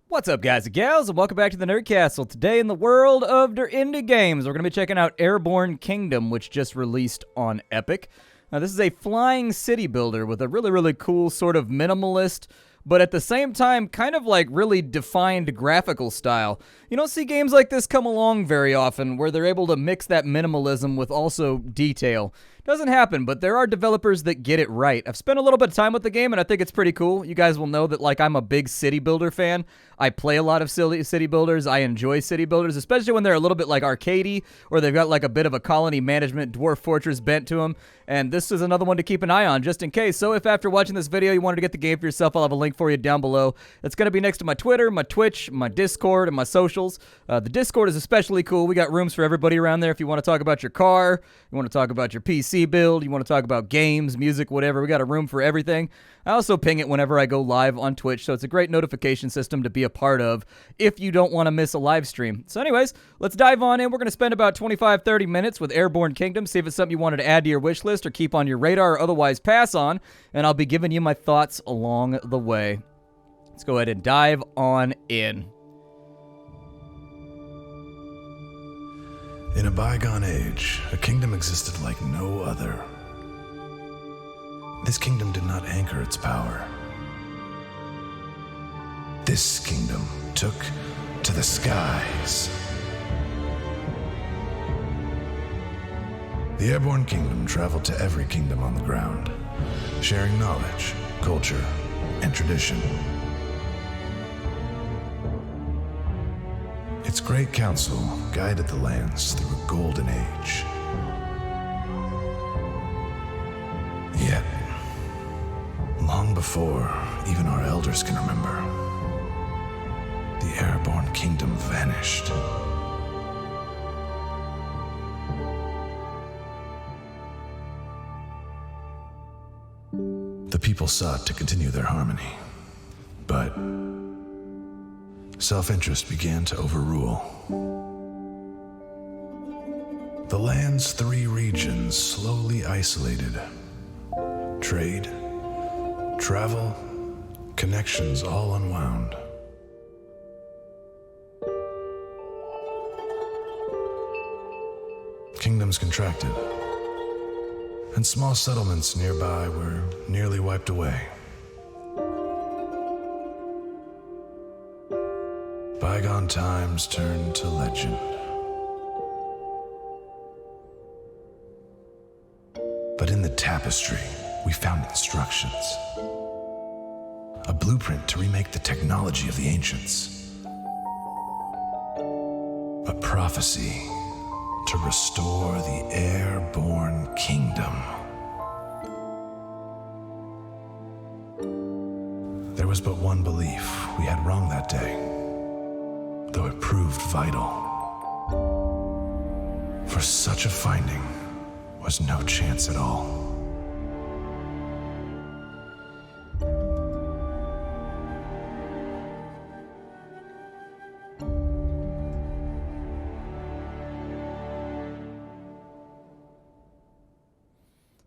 What's up, guys and gals, and welcome back to the Nerd Castle. Today in the world of der indie games, we're going to be checking out Airborne Kingdom, which just released on Epic. Now, this is a flying city builder with a really cool sort of minimalist, but at the same time, kind of like really defined graphical style. You don't see games like this come along very often, where they're able to mix that minimalism with also detail. Doesn't happen, but there are developers that get it right. I've spent a little bit of time with the game, and I think it's pretty cool. You guys will know that, like, I'm a big city builder fan. I play a lot of city builders. I enjoy city builders, especially when they're a little bit like arcadey, or they've got like a bit of a colony management dwarf fortress bent to them. And this is another one to keep an eye on, just in case. So if after watching this video you wanted to get the game for yourself, I'll have a link for you down below. It's going to be next to my Twitter, my Twitch, my Discord, and my socials. The Discord is especially cool. We got rooms for everybody around there. If you want to talk about your car, you want to talk about your PC build, you want to talk about games, music, whatever, we got a room for everything. I also ping it whenever I go live on Twitch, so it's a great notification system to be a part of if you don't want to miss a live stream. So anyways, let's dive on in. We're going to spend about 25-30 minutes with Airborne Kingdom, see if it's something you wanted to add to your wish list or keep on your radar or otherwise pass on, and I'll be giving you my thoughts along the way. Let's go ahead and dive on in. In a bygone age, a kingdom existed like no other. This kingdom did not anchor its power. This kingdom took to the skies. The Airborne Kingdom traveled to every kingdom on the ground, sharing knowledge, culture, and tradition. Its great council guided the lands through a golden age. Yet, long before even our elders can remember, the Airborne Kingdom vanished. The people sought to continue their harmony, but self-interest began to overrule. The land's 3 regions slowly isolated. Trade, travel, connections all unwound. Kingdoms contracted, and small settlements nearby were nearly wiped away. Bygone times turned to legend. But in the tapestry, we found instructions. A blueprint to remake the technology of the ancients. A prophecy to restore the Airborne Kingdom. There was but one belief we had wrong that day, though it proved vital. For such a finding was no chance at all.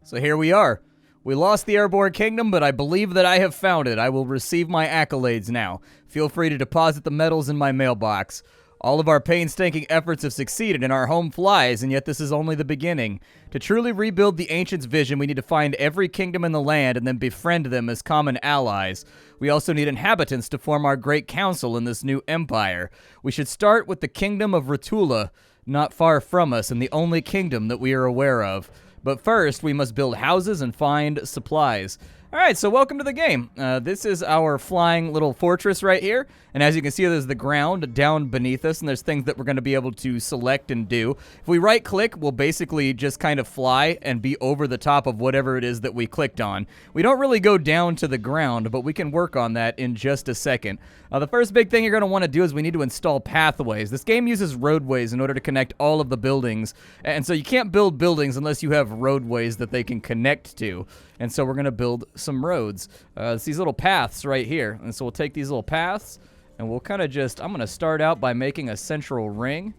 So here we are. We lost the Airborne Kingdom, but I believe that I have found it. I will receive my accolades now. Feel free to deposit the medals in my mailbox. All of our painstaking efforts have succeeded and our home flies, and yet this is only the beginning. To truly rebuild the Ancients' vision, we need to find every kingdom in the land and then befriend them as common allies. We also need inhabitants to form our great council in this new empire. We should start with the Kingdom of Rutula, not far from us, and the only kingdom that we are aware of. But first, we must build houses and find supplies. Alright, so welcome to the game. This is our flying little fortress right here. And as you can see, there's the ground down beneath us, and there's things that we're going to be able to select and do. If we right-click, we'll basically just kind of fly and be over the top of whatever it is that we clicked on. We don't really go down to the ground, but we can work on that in just a second. The first big thing you're going to want to do is we need to install pathways. This game uses roadways in order to connect all of the buildings, and so you can't build buildings unless you have roadways that they can connect to. And so we're going to build some roads. It's these little paths right here. And so we'll take these little paths, and we'll kind of just, I'm going to start out by making a central ring.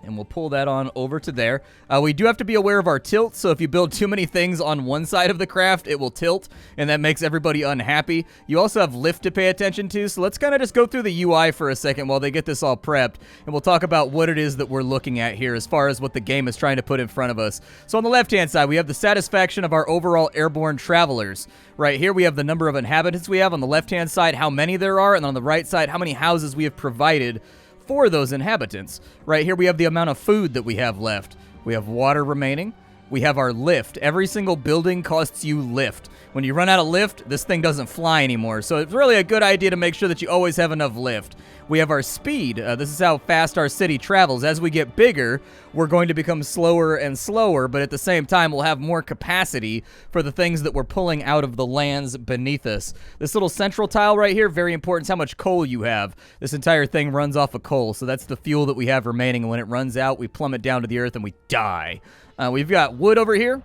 And we'll pull that on over to there. We do have to be aware of our tilt, so if you build too many things on one side of the craft, it will tilt, and that makes everybody unhappy. You also have lift to pay attention to, so let's kind of just go through the UI for a second while they get this all prepped, and we'll talk about what it is that we're looking at here as far as what the game is trying to put in front of us. So on the left-hand side, we have the satisfaction of our overall airborne travelers. Right here, we have the number of inhabitants we have. On the left-hand side, how many there are, and on the right side, how many houses we have provided for those inhabitants. Right here we have the amount of food that we have left. We have water remaining. We have our lift. Every single building costs you lift. When you run out of lift, this thing doesn't fly anymore. So it's really a good idea to make sure that you always have enough lift. We have our speed. This is how fast our city travels. As we get bigger, we're going to become slower and slower, but at the same time, we'll have more capacity for the things that we're pulling out of the lands beneath us. This little central tile right here, very important, is how much coal you have. This entire thing runs off of coal, so that's the fuel that we have remaining, and when it runs out, we plummet down to the earth and we die. We've got wood over here.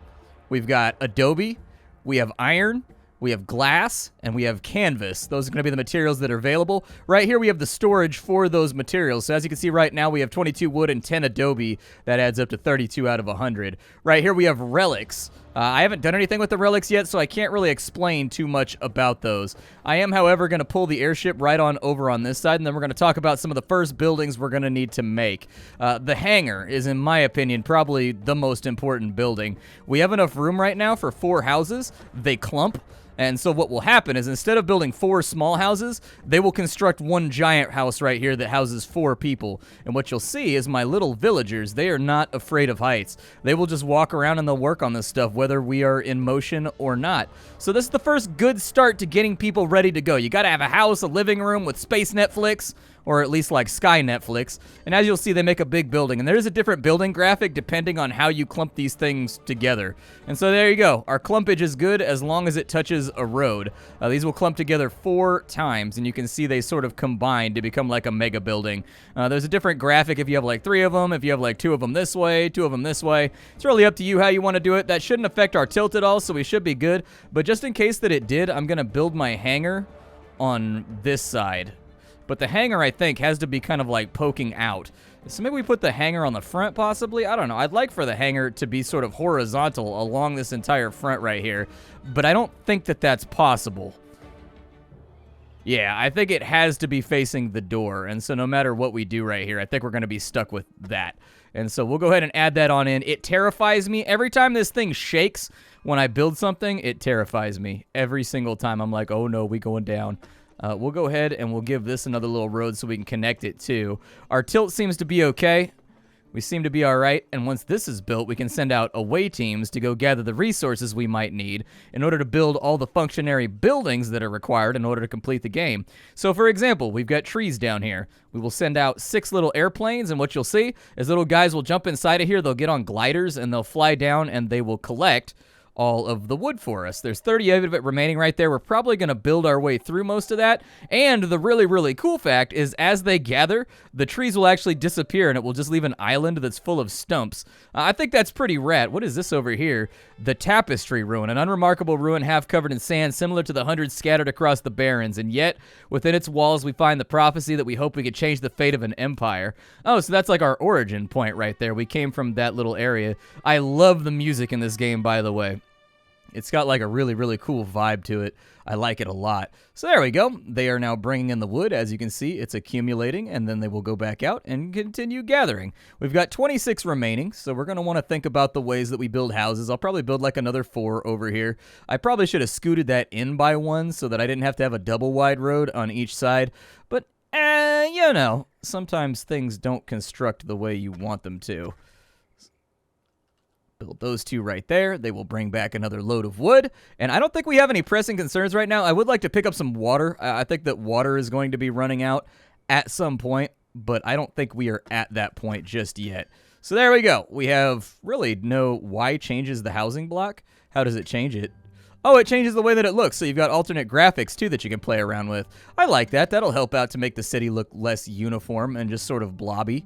We've got adobe. We have iron. We have glass, and we have canvas. Those are going to be the materials that are available. Right here, we have the storage for those materials. So as you can see right now, we have 22 wood and 10 adobe. That adds up to 32 out of 100. Right here, we have relics. I haven't done anything with the relics yet, so I can't really explain too much about those. I am, however, going to pull the airship right on over on this side, and then we're going to talk about some of the first buildings we're going to need to make. The hangar is, in my opinion, probably the most important building. We have enough room right now for 4 houses. They clump. And so what will happen is instead of building 4 small houses, they will construct one giant house right here that houses 4 people. And what you'll see is my little villagers, they are not afraid of heights. They will just walk around and they'll work on this stuff whether we are in motion or not. So this is the first good start to getting people ready to go. You got to have a house, a living room with space Netflix, or at least like Sky Netflix. And as you'll see, they make a big building. And there is a different building graphic depending on how you clump these things together. And so there you go. Our clumpage is good as long as it touches a road. These will clump together 4 times, and you can see they sort of combine to become like a mega building. There's a different graphic if you have like 3 of them, if you have like 2 of them this way, 2 of them this way. It's really up to you how you want to do it. That shouldn't affect our tilt at all, so we should be good. But just in case that it did, I'm going to build my hangar on this side. But the hangar, I think, has to be kind of like poking out. So maybe we put the hangar on the front, possibly? I don't know. I'd like for the hangar to be sort of horizontal along this entire front right here. But I don't think that that's possible. Yeah, I think it has to be facing the door. And so no matter what we do right here, I think we're going to be stuck with that. And so we'll go ahead and add that on in. It terrifies me. Every time this thing shakes when I build something, it terrifies me. Every single time I'm like, oh no, we going down. We'll go ahead and we'll give this another little road so we can connect it too. Our tilt seems to be okay. We seem to be all right. And once this is built, we can send out away teams to go gather the resources we might need in order to build all the functionary buildings that are required in order to complete the game. So for example, we've got trees down here. We will send out 6 little airplanes, and what you'll see is little guys will jump inside of here. They'll get on gliders and they'll fly down and they will collect all of the wood for us. There's 38 of it remaining right there. We're probably going to build our way through most of that. And the really, really cool fact is as they gather, the trees will actually disappear and it will just leave an island that's full of stumps. I think that's pretty rad. What is this over here? The Tapestry Ruin, an unremarkable ruin half covered in sand similar to the hundreds scattered across the barrens. And yet, within its walls, we find the prophecy that we hope we could change the fate of an empire. Oh, so that's like our origin point right there. We came from that little area. I love the music in this game, by the way. It's got like a really, really cool vibe to it. I like it a lot. So there we go. They are now bringing in the wood. As you can see, it's accumulating, and then they will go back out and continue gathering. We've got 26 remaining, so we're going to want to think about the ways that we build houses. I'll probably build like another 4 over here. I probably should have scooted that in by 1 so that I didn't have to have a double wide road on each side. But, you know, sometimes things don't construct the way you want them to. Build those 2 right there. They will bring back another load of wood. And I don't think we have any pressing concerns right now. I would like to pick up some water. I think that water is going to be running out at some point, but I don't think we are at that point just yet. So there we go. We have really no why changes the housing block. How does it change it? Oh, it changes the way that it looks. So you've got alternate graphics, too, that you can play around with. I like that. That'll help out to make the city look less uniform and just sort of blobby.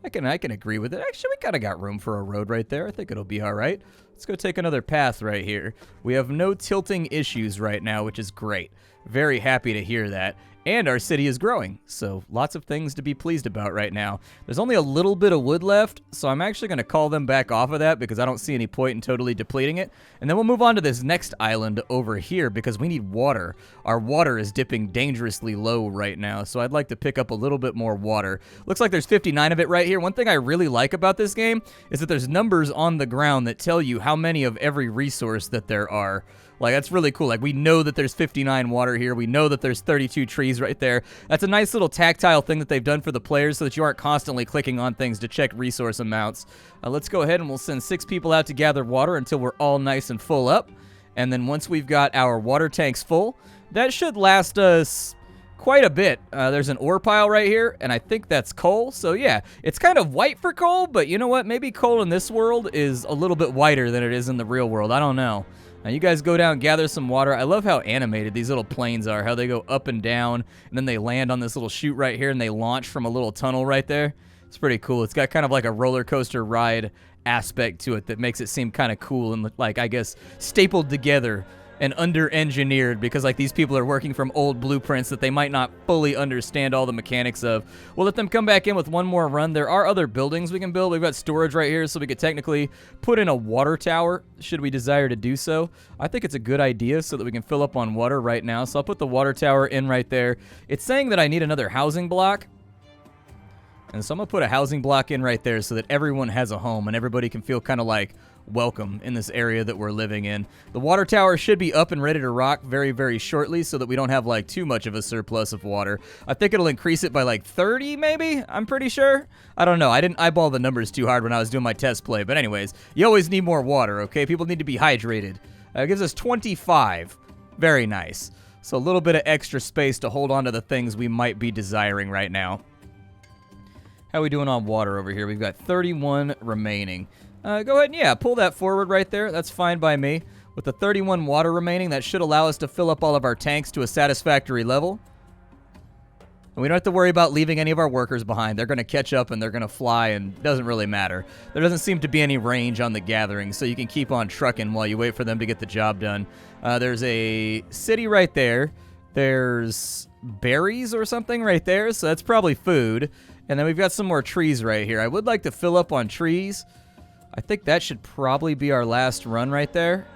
I can agree with it. Actually, we kind of got room for a road right there. I think it'll be all right. Let's go take another path right here. We have no tilting issues right now, which is great. Very happy to hear that. And our city is growing, so lots of things to be pleased about right now. There's only a little bit of wood left, so I'm actually going to call them back off of that because I don't see any point in totally depleting it. And then we'll move on to this next island over here because we need water. Our water is dipping dangerously low right now, so I'd like to pick up a little bit more water. Looks like there's 59 of it right here. One thing I really like about this game is that there's numbers on the ground that tell you how many of every resource that there are. Like, that's really cool. Like, we know that there's 59 water here. We know that there's 32 trees right there. That's a nice little tactile thing that they've done for the players so that you aren't constantly clicking on things to check resource amounts. Let's go ahead and we'll send 6 people out to gather water until we're all nice and full up. And then once we've got our water tanks full, that should last us quite a bit. There's an ore pile right here, and I think that's coal. So, yeah, it's kind of white for coal, but you know what? Maybe coal in this world is a little bit whiter than it is in the real world. I don't know. Now, you guys go down, gather some water. I love how animated these little planes are, how they go up and down, and then they land on this little chute right here, and they launch from a little tunnel right there. It's pretty cool. It's got kind of like a roller coaster ride aspect to it that makes it seem kind of cool and, like, I guess, stapled together and under-engineered because, like, these people are working from old blueprints that they might not fully understand all the mechanics of. We'll let them come back in with one more run. There are other buildings we can build. We've got storage right here, so we could technically put in a water tower should we desire to do so. I think it's a good idea so that we can fill up on water right now. So I'll put the water tower in right there. It's saying that I need another housing block. And so I'm going to put a housing block in right there so that everyone has a home and everybody can feel kind of like welcome in this area that we're living in. The water tower should be up and ready to rock very, very shortly so that we don't have like too much of a surplus of water. I think it'll increase it by like 30 maybe, I'm pretty sure. I don't know. I didn't eyeball the numbers too hard when I was doing my test play. But anyways, you always need more water, okay? People need to be hydrated. It gives us 25. Very nice. So a little bit of extra space to hold on to the things we might be desiring right now. How are we doing on water over here? We've got 31 remaining. Go ahead and, yeah, pull that forward right there. That's fine by me. With the 31 water remaining, that should allow us to fill up all of our tanks to a satisfactory level. And we don't have to worry about leaving any of our workers behind. They're going to catch up and they're going to fly, and it doesn't really matter. There doesn't seem to be any range on the gathering, so you can keep on trucking while you wait for them to get the job done. There's a city right there. There's berries or something right there, so that's probably food. And then we've got some more trees right here. I would like to fill up on trees. I think that should probably be our last run right there.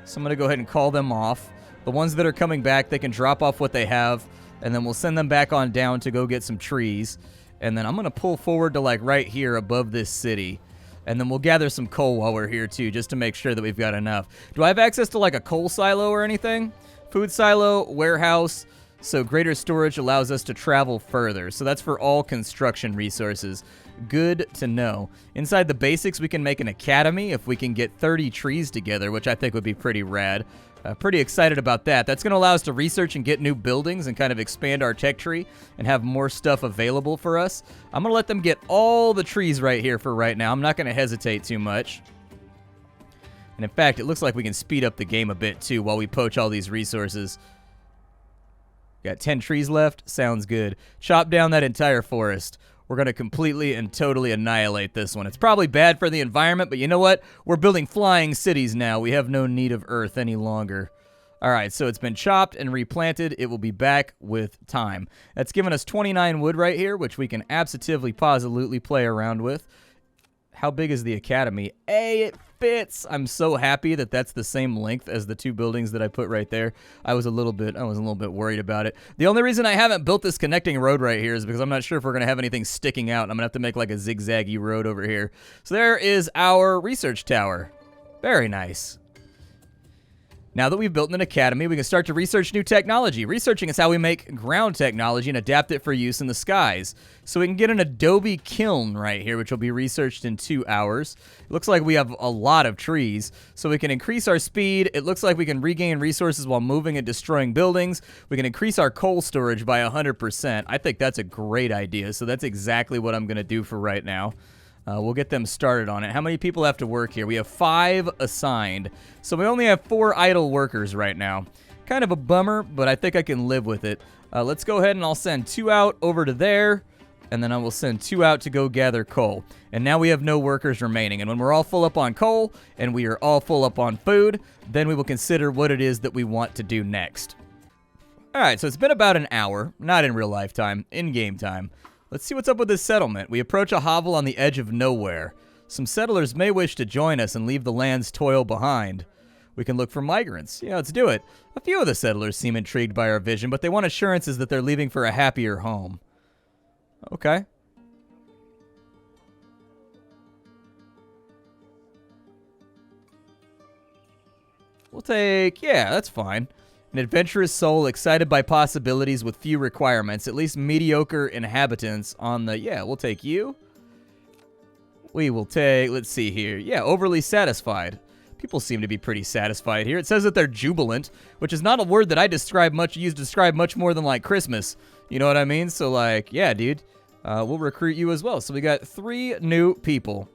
So I'm going to go ahead and call them off. The ones that are coming back, they can drop off what they have, and then we'll send them back on down to go get some trees. And then I'm going to pull forward to like right here above this city. And then we'll gather some coal while we're here too, just to make sure that we've got enough. Do I have access to like a coal silo or anything? Food silo, warehouse. So greater storage allows us to travel further. So that's for all construction resources. Good to know. Inside the basics, we can make an academy if we can get 30 trees together, which I think would be pretty rad. Pretty excited about that. That's going to allow us to research and get new buildings and kind of expand our tech tree and have more stuff available for us. I'm going to let them get all the trees right here for right now. I'm not going to hesitate too much. And in fact, it looks like we can speed up the game a bit too while we poach all these resources. Got 10 trees left. Sounds good. Chop down that entire forest. We're going to completely and totally annihilate this one. It's probably bad for the environment, but you know what? We're building flying cities now. We have no need of Earth any longer. All right, so it's been chopped and replanted. It will be back with time. That's given us 29 wood right here, which we can absolutely play around with. How big is the academy? Hey, it fits. I'm so happy that that's the same length as the two buildings that I put right there. I was a little bit worried about it. The only reason I haven't built this connecting road right here is because I'm not sure if we're going to have anything sticking out. I'm going to have to make like a zigzaggy road over here. So there is our research tower. Very nice. Now that we've built an academy, we can start to research new technology. Researching is how we make ground technology and adapt it for use in the skies. So we can get an Adobe kiln right here, which will be researched in 2 hours. It looks like we have a lot of trees, so we can increase our speed. It looks like we can regain resources while moving and destroying buildings. We can increase our coal storage by 100%. I think that's a great idea, so that's exactly what I'm going to do for right now. We'll get them started on it. How many people have to work here? We have 5 assigned. So we only have 4 idle workers right now. Kind of a bummer, but I think I can live with it. Let's go ahead and I'll send 2 out over to there. And then I will send 2 out to go gather coal. And now we have no workers remaining. And when we're all full up on coal and we are all full up on food, then we will consider what it is that we want to do next. Alright, so it's been about an hour. Not in real life time, in game time. Let's see what's up with this settlement. We approach a hovel on the edge of nowhere. Some settlers may wish to join us and leave the land's toil behind. We can look for migrants. Yeah, let's do it. A few of the settlers seem intrigued by our vision, but they want assurances that they're leaving for a happier home. Okay. We'll take... yeah, that's fine. An adventurous soul excited by possibilities with few requirements. At least mediocre inhabitants on the... yeah, we'll take you. We will take... let's see here. Yeah, overly satisfied. People seem to be pretty satisfied here. It says that they're jubilant, which is not a word that I use to describe much more than, like, Christmas. You know what I mean? So, like, yeah, dude. We'll recruit you as well. So we got 3 new people.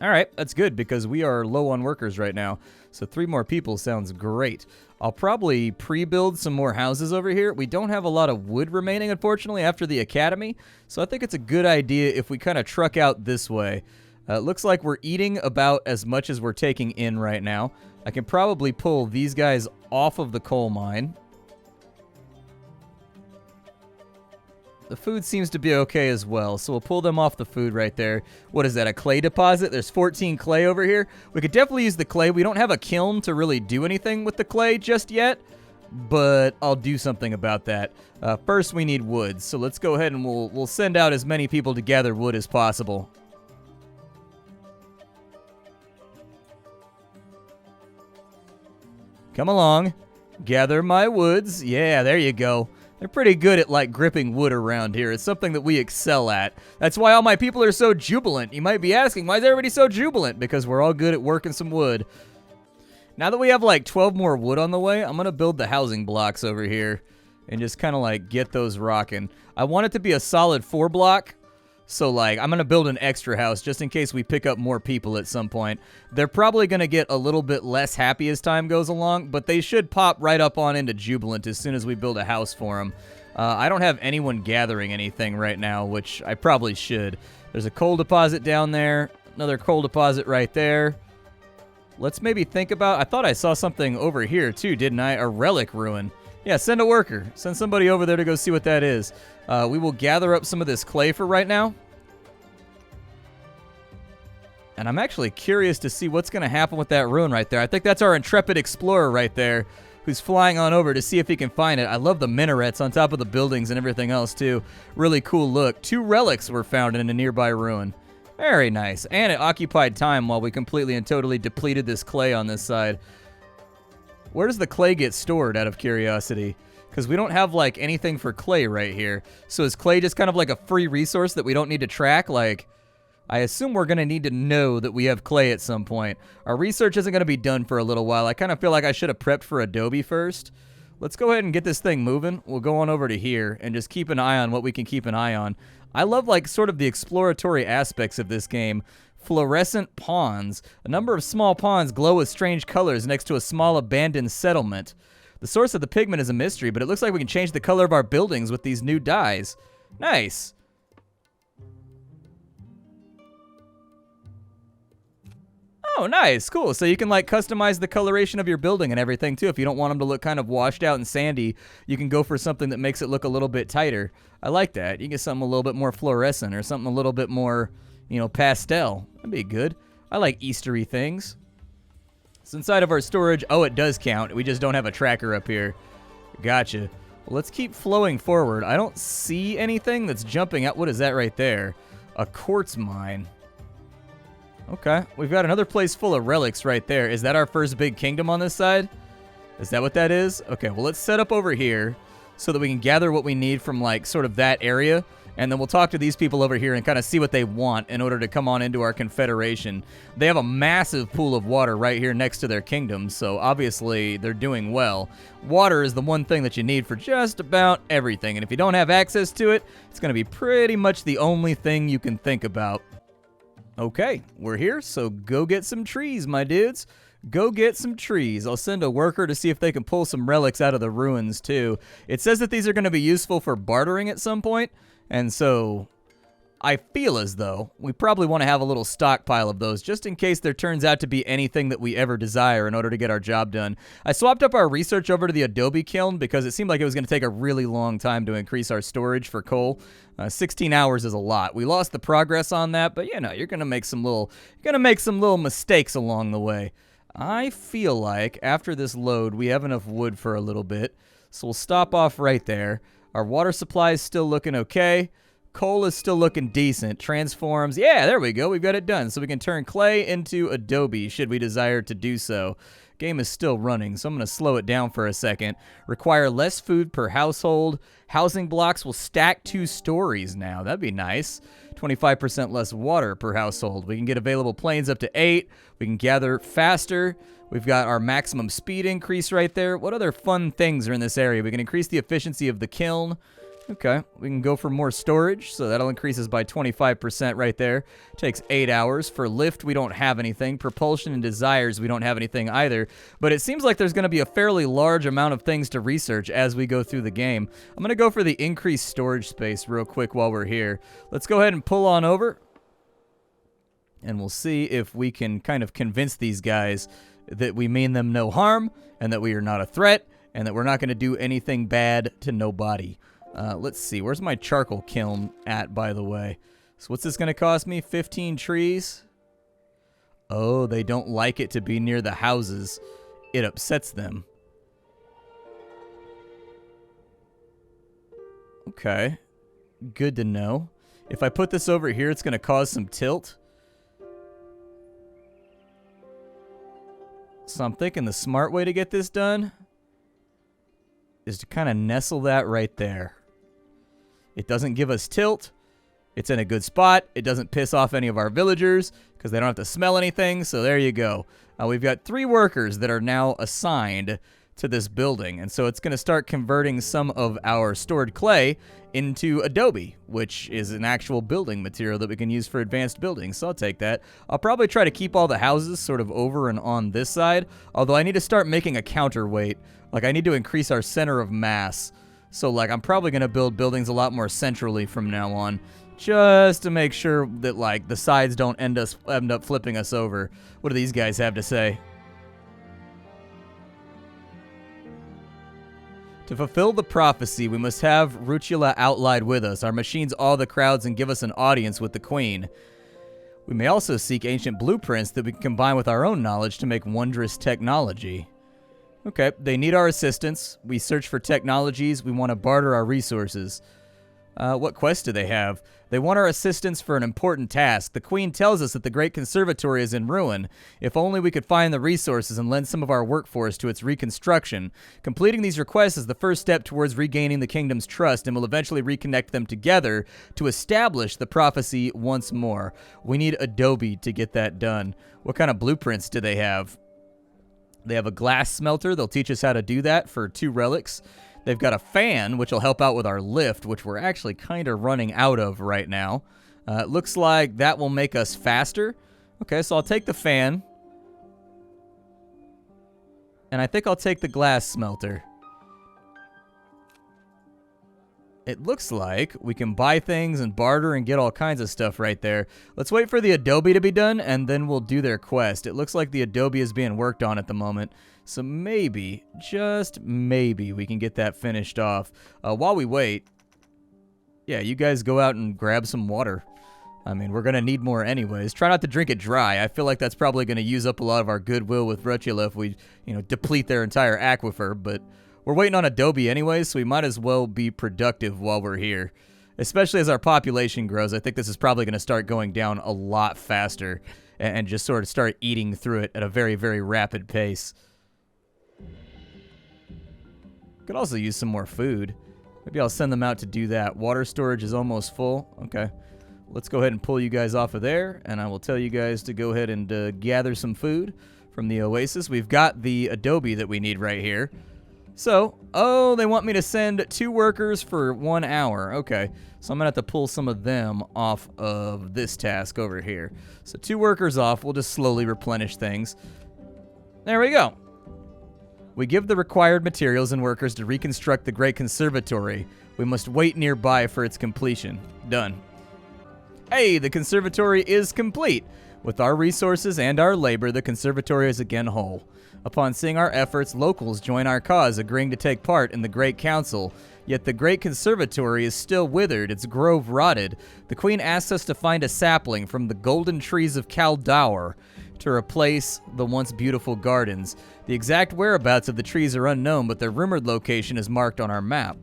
All right, that's good because we are low on workers right now. So 3 more people sounds great. I'll probably pre-build some more houses over here. We don't have a lot of wood remaining, unfortunately, after the academy. So I think it's a good idea if we kind of truck out this way. It looks like we're eating about as much as we're taking in right now. I can probably pull these guys off of the coal mine. The food seems to be okay as well, so we'll pull them off the food right there. What is that, a clay deposit? There's 14 clay over here. We could definitely use the clay. We don't have a kiln to really do anything with the clay just yet, but I'll do something about that. First, we need wood, so let's go ahead and we'll send out as many people to gather wood as possible. Come along. Gather my woods. Yeah, there you go. They're pretty good at, like, gripping wood around here. It's something that we excel at. That's why all my people are so jubilant. You might be asking, why is everybody so jubilant? Because we're all good at working some wood. Now that we have, like, 12 more wood on the way, I'm going to build the housing blocks over here and just kind of, like, get those rocking. I want it to be a solid 4 block. So, like, I'm going to build an extra house just in case we pick up more people at some point. They're probably going to get a little bit less happy as time goes along, but they should pop right up on into jubilant as soon as we build a house for them. I don't have anyone gathering anything right now, which I probably should. There's a coal deposit down there, another coal deposit right there. Let's maybe think about... I thought I saw something over here, too, didn't I? A relic ruin. Yeah, send a worker. Send somebody over there to go see what that is. We will gather up some of this clay for right now. And I'm actually curious to see what's going to happen with that ruin right there. I think that's our intrepid explorer right there who's flying on over to see if he can find it. I love the minarets on top of the buildings and everything else, too. Really cool look. 2 relics were found in a nearby ruin. Very nice. And it occupied time while we completely and totally depleted this clay on this side. Where does the clay get stored, out of curiosity? Because we don't have, like, anything for clay right here. So is clay just kind of like a free resource that we don't need to track? Like, I assume we're going to need to know that we have clay at some point. Our research isn't going to be done for a little while. I kind of feel like I should have prepped for Adobe first. Let's go ahead and get this thing moving. We'll go on over to here and just keep an eye on what we can keep an eye on. I love, like, sort of the exploratory aspects of this game. Fluorescent ponds. A number of small ponds glow with strange colors next to a small abandoned settlement. The source of the pigment is a mystery, but it looks like we can change the color of our buildings with these new dyes. Nice. Oh, nice. Cool. So you can, like, customize the coloration of your building and everything, too. If you don't want them to look kind of washed out and sandy, you can go for something that makes it look a little bit tighter. I like that. You can get something a little bit more fluorescent or something a little bit more, you know, pastel. That'd be good. I like Eastery things. So inside of our storage, oh, it does count. We just don't have a tracker up here. Gotcha. Well, let's keep flowing forward. I don't see anything that's jumping out. What is that right there? A quartz mine. Okay. We've got another place full of relics right there. Is that our first big kingdom on this side? Is that what that is? Okay, well, let's set up over here so that we can gather what we need from, like, sort of that area. And then we'll talk to these people over here and kind of see what they want in order to come on into our confederation. They have a massive pool of water right here next to their kingdom, so obviously they're doing well. Water is the one thing that you need for just about everything, and if you don't have access to it, it's going to be pretty much the only thing you can think about. Okay, we're here, so go get some trees, my dudes. Go get some trees. I'll send a worker to see if they can pull some relics out of the ruins, too. It says that these are going to be useful for bartering at some point. And so I feel as though we probably want to have a little stockpile of those just in case there turns out to be anything that we ever desire in order to get our job done. I swapped up our research over to the Adobe kiln because it seemed like it was going to take a really long time to increase our storage for coal. 16 hours is a lot. We lost the progress on that, but you're going to make some little mistakes along the way. I feel like after this load, we have enough wood for a little bit, so we'll stop off right there. Our water supply is still looking okay. Coal is still looking decent. Transforms. Yeah, there we go. We've got it done. So we can turn clay into Adobe should we desire to do so. Game is still running, so I'm going to slow it down for a second. Require less food per household. Housing blocks will stack 2 stories now. That'd be nice. 25% less water per household. We can get available planes up to 8. We can gather faster. We've got our maximum speed increase right there. What other fun things are in this area? We can increase the efficiency of the kiln. Okay, we can go for more storage, so that'll increase us by 25% right there. Takes 8 hours. For lift, we don't have anything. Propulsion and desires, we don't have anything either. But it seems like there's going to be a fairly large amount of things to research as we go through the game. I'm going to go for the increased storage space real quick while we're here. Let's go ahead and pull on over, and we'll see if we can kind of convince these guys that we mean them no harm, and that we are not a threat, and that we're not going to do anything bad to nobody. Let's see. Where's my charcoal kiln at, by the way? So what's this going to cost me? 15 trees? Oh, they don't like it to be near the houses. It upsets them. Okay. Good to know. If I put this over here, it's going to cause some tilt. So I'm thinking the smart way to get this done is to kind of nestle that right there. It doesn't give us tilt. It's in a good spot. It doesn't piss off any of our villagers because they don't have to smell anything. So there you go. We've got 3 workers that are now assigned to this building. And so it's going to start converting some of our stored clay into Adobe, which is an actual building material that we can use for advanced buildings. So I'll take that. I'll probably try to keep all the houses sort of over and on this side, although I need to start making a counterweight. Like, I need to increase our center of mass. So, like, I'm probably going to build buildings a lot more centrally from now on, just to make sure that, like, the sides don't end up flipping us over. What do these guys have to say? To fulfill the prophecy, we must have Rutula outlined with us. Our machines awe the crowds and give us an audience with the queen. We may also seek ancient blueprints that we can combine with our own knowledge to make wondrous technology. Okay, they need our assistance. We search for technologies. We want to barter our resources. What quest do they have? They want our assistance for an important task. The Queen tells us that the Great Conservatory is in ruin. If only we could find the resources and lend some of our workforce to its reconstruction. Completing these requests is the first step towards regaining the kingdom's trust and will eventually reconnect them together to establish the prophecy once more. We need Adobe to get that done. What kind of blueprints do they have? They have a glass smelter. They'll teach us how to do that for 2 relics. They've got a fan, which will help out with our lift, which we're actually kind of running out of right now. It looks like that will make us faster. Okay, so I'll take the fan. And I think I'll take the glass smelter. It looks like we can buy things and barter and get all kinds of stuff right there. Let's wait for the Adobe to be done, and then we'll do their quest. It looks like the Adobe is being worked on at the moment. So maybe, just maybe, we can get that finished off. While we wait, yeah, you guys go out and grab some water. I mean, we're going to need more anyways. Try not to drink it dry. I feel like that's probably going to use up a lot of our goodwill with Rutula if we, deplete their entire aquifer, but we're waiting on Adobe anyways, so we might as well be productive while we're here. Especially as our population grows, I think this is probably going to start going down a lot faster and just sort of start eating through it at a very, very rapid pace. Could also use some more food. Maybe I'll send them out to do that. Water storage is almost full. Okay. Let's go ahead and pull you guys off of there, and I will tell you guys to go ahead and gather some food from the oasis. We've got the Adobe that we need right here. So, oh, they want me to send 2 workers for 1 hour. Okay, so I'm going to have to pull some of them off of this task over here. So 2 workers off. We'll just slowly replenish things. There we go. We give the required materials and workers to reconstruct the Great Conservatory. We must wait nearby for its completion. Done. Hey, the conservatory is complete. With our resources and our labor, the conservatory is again whole. Upon seeing our efforts, locals join our cause, agreeing to take part in the Great Council. Yet the Great Conservatory is still withered, its grove rotted. The Queen asks us to find a sapling from the golden trees of Kaldaur to replace the once beautiful gardens. The exact whereabouts of the trees are unknown, but their rumored location is marked on our map.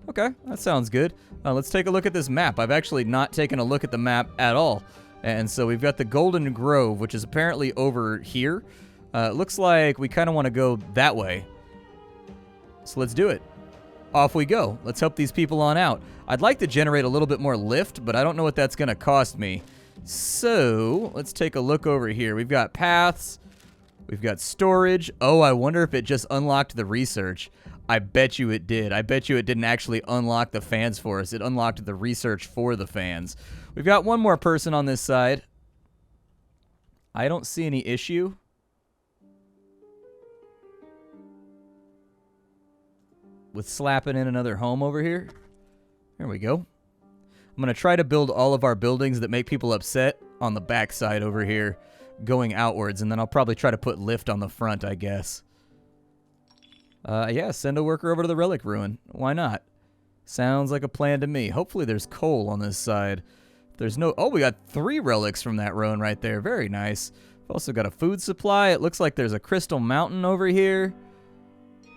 Okay, that sounds good. Let's take a look at this map. I've actually not taken a look at the map at all. And so we've got the Golden Grove, which is apparently over here. It looks like we kind of want to go that way. So let's do it. Off we go. Let's help these people on out. I'd like to generate a little bit more lift, but I don't know what that's going to cost me. So let's take a look over here. We've got paths. We've got storage. Oh, I wonder if it just unlocked the research. I bet you it did. I bet you it didn't actually unlock the fans for us. It unlocked the research for the fans. We've got one more person on this side. I don't see any issue. With slapping in another home over here. There we go. I'm going to try to build all of our buildings that make people upset on the back side over here, going outwards, and then I'll probably try to put lift on the front, I guess. Yeah, send a worker over to the relic ruin. Why not? Sounds like a plan to me. Hopefully there's coal on this side. There's no... Oh, we got 3 relics from that ruin right there. Very nice. We've also got a food supply. It looks like there's a crystal mountain over here.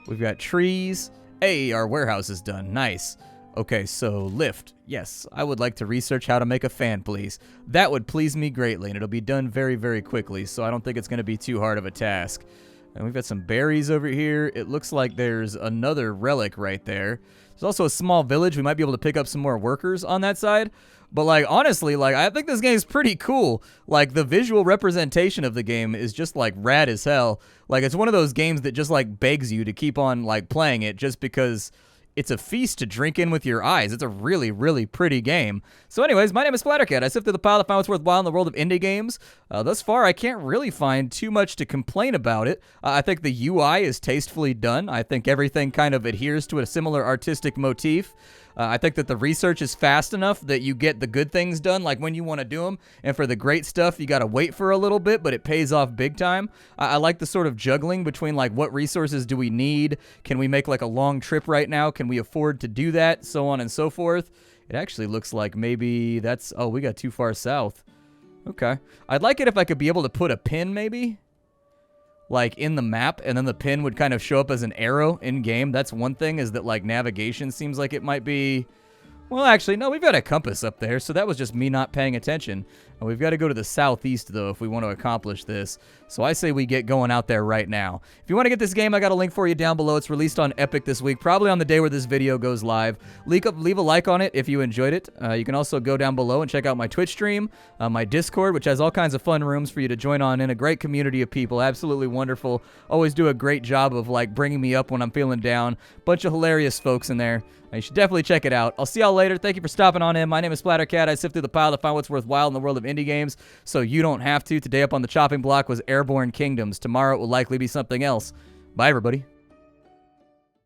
We've got trees. Hey, our warehouse is done. Nice. Okay, so lift. Yes, I would like to research how to make a fan, please. That would please me greatly, and it'll be done very, very quickly, so I don't think it's going to be too hard of a task. And we've got some berries over here. It looks like there's another relic right there. There's also a small village. We might be able to pick up some more workers on that side. But, like, honestly, like, I think this game's pretty cool. Like, the visual representation of the game is just, like, rad as hell. Like, it's one of those games that just, like, begs you to keep on, like, playing it just because it's a feast to drink in with your eyes. It's a really, really pretty game. So anyways, my name is Splattercat. I sift through the pile to find what's worthwhile in the world of indie games. Thus far, I can't really find too much to complain about it. I think the UI is tastefully done. I think everything kind of adheres to a similar artistic motif. I think that the research is fast enough that you get the good things done, like when you want to do them. And for the great stuff, you got to wait for a little bit, but it pays off big time. I like the sort of juggling between, like, what resources do we need? Can we make, like, a long trip right now? Can we afford to do that? So on and so forth. It actually looks like maybe that's... Oh, we got too far south. Okay. I'd like it if I could be able to put a pin, maybe, like, in the map, and then the pin would kind of show up as an arrow in-game. That's one thing, is that, like, navigation seems like it might be... Well, actually, no, we've got a compass up there, so that was just me not paying attention. And we've got to go to the southeast, though, if we want to accomplish this. So I say we get going out there right now. If you want to get this game, I got a link for you down below. It's released on Epic this week, probably on the day where this video goes live. Leave a like on it if you enjoyed it. You can also go down below and check out my Twitch stream, my Discord, which has all kinds of fun rooms for you to join on in. A great community of people, absolutely wonderful. Always do a great job of, like, bringing me up when I'm feeling down. Bunch of hilarious folks in there. You should definitely check it out. I'll see y'all later. Thank you for stopping on in. My name is Splattercat. I sift through the pile to find what's worthwhile in the world of indie games, so you don't have to. Today up on the chopping block was Airborne Kingdoms. Tomorrow it will likely be something else. Bye, everybody.